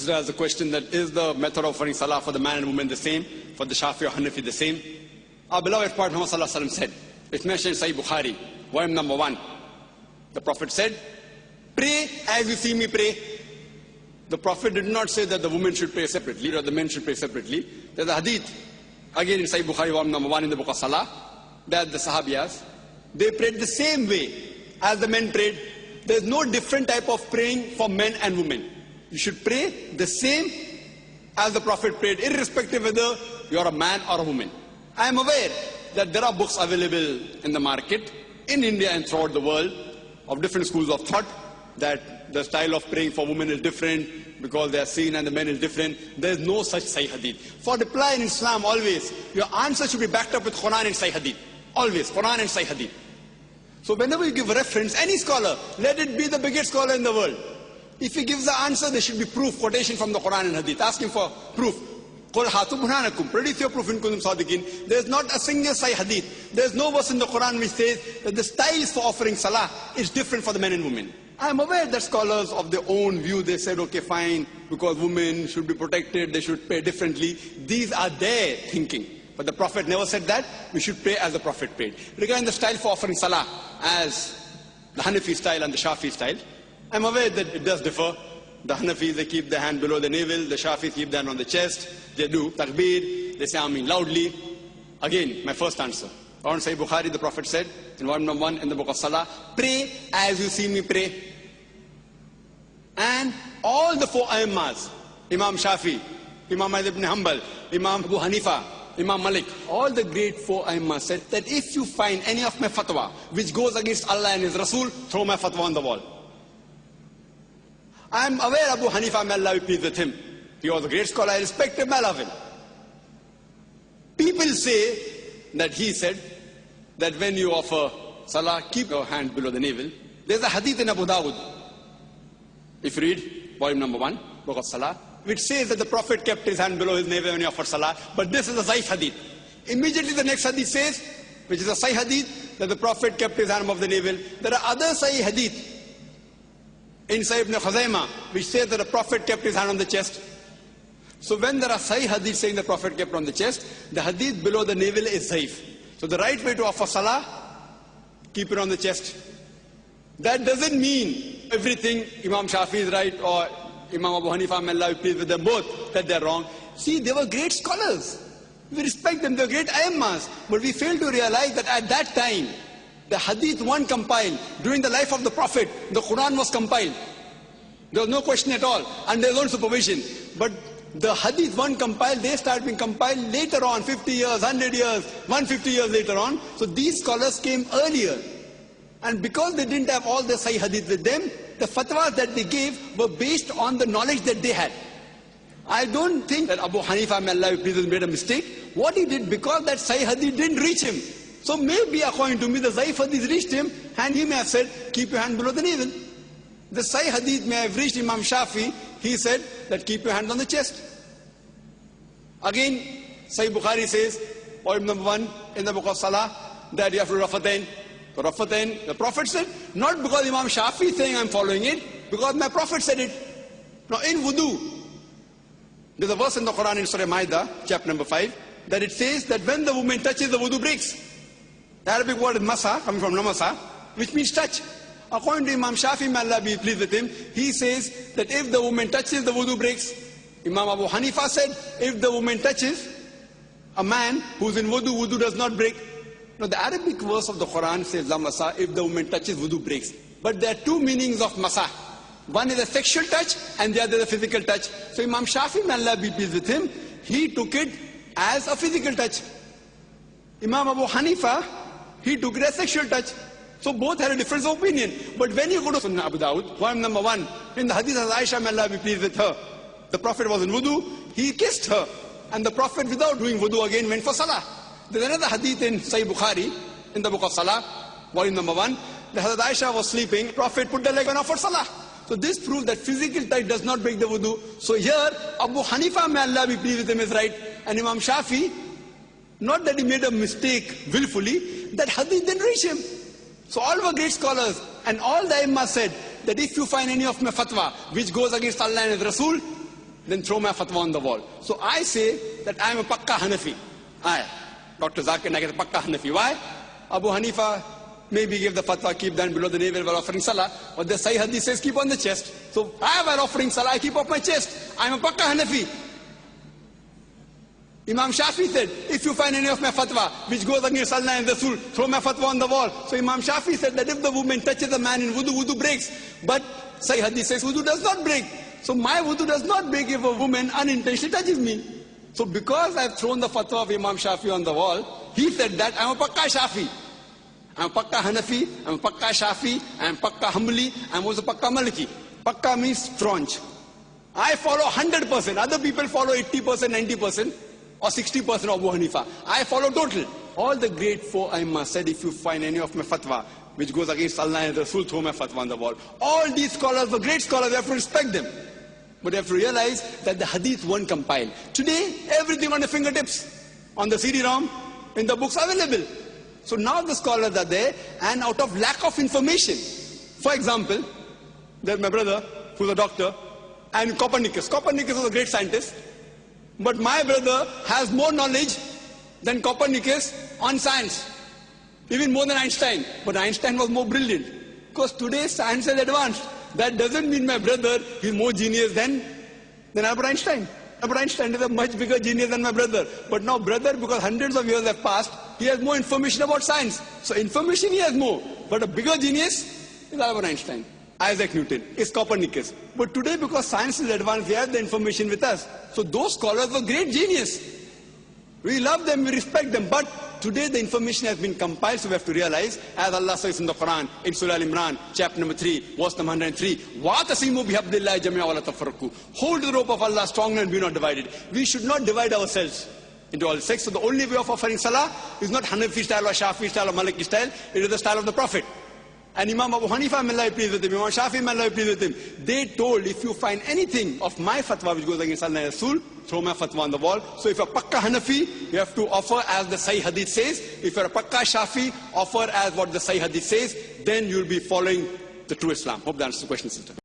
consider as a question that is the method of offering salah for the man and woman the same, for the Shafi or Hanafi the same? Our beloved Prophet Muhammad said, it's mentioned in Sahih Bukhari, volume number 1. The Prophet said, pray as you see me pray. The Prophet did not say that the women should pray separately or the men should pray separately. There's a hadith, again in Sahih Bukhari, volume number 1 in the book of Salah, that the Sahabiyas, they prayed the same way as the men prayed. There's no different type of praying for men and women. You should pray the same as the Prophet prayed, irrespective whether you're a man or a woman. I am aware that there are books available in the market, in India and throughout the world, of different schools of thought, that the style of praying for women is different because they are seen and the men is different. There is no such Sahih Hadith. For reply in Islam, always, your answer should be backed up with Quran and Sahih Hadith. Always, Quran and Sahih Hadith. So whenever you give reference, any scholar, let it be the biggest scholar in the world. If he gives the answer, there should be proof, quotation from the Quran and Hadith. Ask him for proof. قُلْ هَاتُوا بُرْهَانَكُمْ. Produce your proof in kuntum sadiqin. There is not a single Sahih Hadith. There is no verse in the Quran which says that the styles for offering salah is different for the men and women. I am aware that scholars of their own view, they said, okay, fine, because women should be protected, they should pray differently. These are their thinking. But the Prophet never said that. We should pray as the Prophet prayed. Regarding the style for offering salah, as the Hanafi style and the Shafi style, I am aware that it does differ. The Hanafis, they keep their hand below the navel. The Shafis keep their hand on the chest. They do takbir. They say Ameen loudly. Again, my first answer. On Sahih Bukhari, the Prophet said, in volume number 1 in the book of Salah, pray as you see me pray. And all the 4 Imams, Imam Shafi, Imam Ahmad ibn Hanbal, Imam Abu Hanifa, Imam Malik, all the great 4 Imams said that if you find any of my fatwa which goes against Allah and His Rasul, throw my fatwa on the wall. I am aware Abu Hanifa, may Allah be pleased with him. He was a great scholar, I respect him, I love him. People say that he said that when you offer salah, keep your hand below the navel. There's a hadith in Abu Dawud, if you read volume number 1, book of Salah, which says that the Prophet kept his hand below his navel when he offered salah, but this is a Zaif hadith. Immediately the next hadith says, which is a Sahih hadith, that the Prophet kept his hand above the navel. There are other Sahih hadith in Sahih ibn Khuzaimah, which says that the Prophet kept his hand on the chest. So when there are Sahih hadith saying the Prophet kept on the chest, the hadith below the navel is Zaif. So the right way to offer salah, keep it on the chest. That doesn't mean everything Imam Shafi is right or Imam Abu Hanifa, may Allah be pleased with them both, that they're wrong. See, they were great scholars. We respect them, they're great Imams. But we fail to realize that at that time, the hadith one compiled during the life of the Prophet, the Quran was compiled. There was no question at all, and there's no supervision. But the hadith one compiled, they started being compiled later on, 50 years, 100 years, 150 years later on. So these scholars came earlier. And because they didn't have all the Sahih hadith with them, the fatwas that they gave were based on the knowledge that they had. I don't think that Abu Hanifa, may Allah be pleased, made a mistake. What he did, because that Sahih hadith didn't reach him. So maybe according to me, the Zaif hadith reached him, and he may have said, keep your hand below the navel. The Sahih hadith may have reached Imam Shafi, he said that keep your hand on the chest. Again, Sahih Bukhari says, volume number 1 in the book of Salah, that you have to Rafatain. So Rafatain, the Prophet said, not because Imam Shafi is saying I'm following it, because my Prophet said it. Now in wudu, there's a verse in the Quran in Surah Ma'idah, chapter number 5, that it says that when the woman touches, the wudu breaks. The Arabic word is masa, coming from namasa, which means touch. According to Imam Shafi, may Allah be pleased with him, he says that if the woman touches, the wudu breaks. Imam Abu Hanifa said, if the woman touches a man who's in wudu, wudu does not break. Now the Arabic verse of the Quran says, la masa, if the woman touches, wudu breaks. But there are 2 meanings of masa. One is a sexual touch, and the other is a physical touch. So Imam Shafi, may Allah be pleased with him, he took it as a physical touch. Imam Abu Hanifa, he took it as sexual touch. So both had a difference of opinion. But when you go to Sunnah Abu Dawud, volume number 1, in the hadith of Aisha, may Allah be pleased with her, the Prophet was in wudu, he kissed her. And the Prophet, without doing wudu again, went for salah. There's another hadith in Sahih Bukhari, in the book of Salah, volume number 1, the Hazrat Aisha was sleeping, Prophet put the leg on her for salah. So this proves that physical touch does not break the wudu. So here, Abu Hanifa, may Allah be pleased with him, is right. And Imam Shafi, not that he made a mistake willfully, that hadith didn't reach him. So all were great scholars, and all the Imams said that if you find any of my fatwa which goes against Allah and His Rasul, then throw my fatwa on the wall. So I say that I am a Pakka Hanafi. Dr. Zakir Naik is a Pakka Hanafi. Why? Abu Hanifa maybe gave the fatwa, keep down below the navel while offering salah, but the Sahih Hadith says keep on the chest. So I, while offering salah, I keep off my chest. I am a Pakka Hanafi. Imam Shafi said, if you find any of my fatwa which goes against Allah and Rasul, throw my fatwa on the wall. So Imam Shafi said that if the woman touches a man in wudu, wudu breaks. But Sahih Hadith says wudu does not break. So my wudu does not break if a woman unintentionally touches me. So because I have thrown the fatwa of Imam Shafi on the wall, he said that I am a Pakka Shafi. I am a Pakka Hanafi, I am a Pakka Shafi, I am Pakka Hanbali, I am also Pakka Maliki. Pakka means staunch. I follow 100%. Other people follow 80%, 90%. Or 60% of Abu Hanifa. I follow total. All the great four Imams said, if you find any of my fatwa which goes against Allah and Rasul, throw my fatwa on the wall. All these scholars were great scholars, we have to respect them. But you have to realize that the hadith weren't compiled. Today, everything on the fingertips, on the CD-ROM, in the books available. So now the scholars are there, and out of lack of information. For example, there's my brother, who's a doctor, and Copernicus. Copernicus was a great scientist. But my brother has more knowledge than Copernicus on science, even more than Einstein. But Einstein was more brilliant, because today science is advanced. That doesn't mean my brother is more genius than Albert Einstein. Albert Einstein is a much bigger genius than my brother. But now brother, because hundreds of years have passed, he has more information about science. So information he has more. But a bigger genius is Albert Einstein. Isaac Newton, is Copernicus. But today, because science is advanced, we have the information with us. So those scholars were great genius. We love them, we respect them. But today the information has been compiled, so we have to realize, as Allah says in the Quran, in Surah Al-Imran, chapter number 3, verse number 103, وَاتَصِمُوا بِحَبْلِ اللَّهِ جَمِيعًا وَلَا تَفَرَّقُوا. Hold the rope of Allah strongly and be not divided. We should not divide ourselves into all sects. So the only way of offering salah is not Hanafi style or Shafi style or Maliki style. It is the style of the Prophet. And Imam Abu Hanifa, may Allah be pleased with him, Imam Shafi, may Allah be pleased with him, they told, if you find anything of my fatwa which goes against Allah and Rasul, throw my fatwa on the wall. So if you're a Pakka Hanafi, you have to offer as the Sahih Hadith says. If you're a Pakka Shafi, offer as what the Sahih Hadith says. Then you'll be following the true Islam. Hope that answers the question, sister.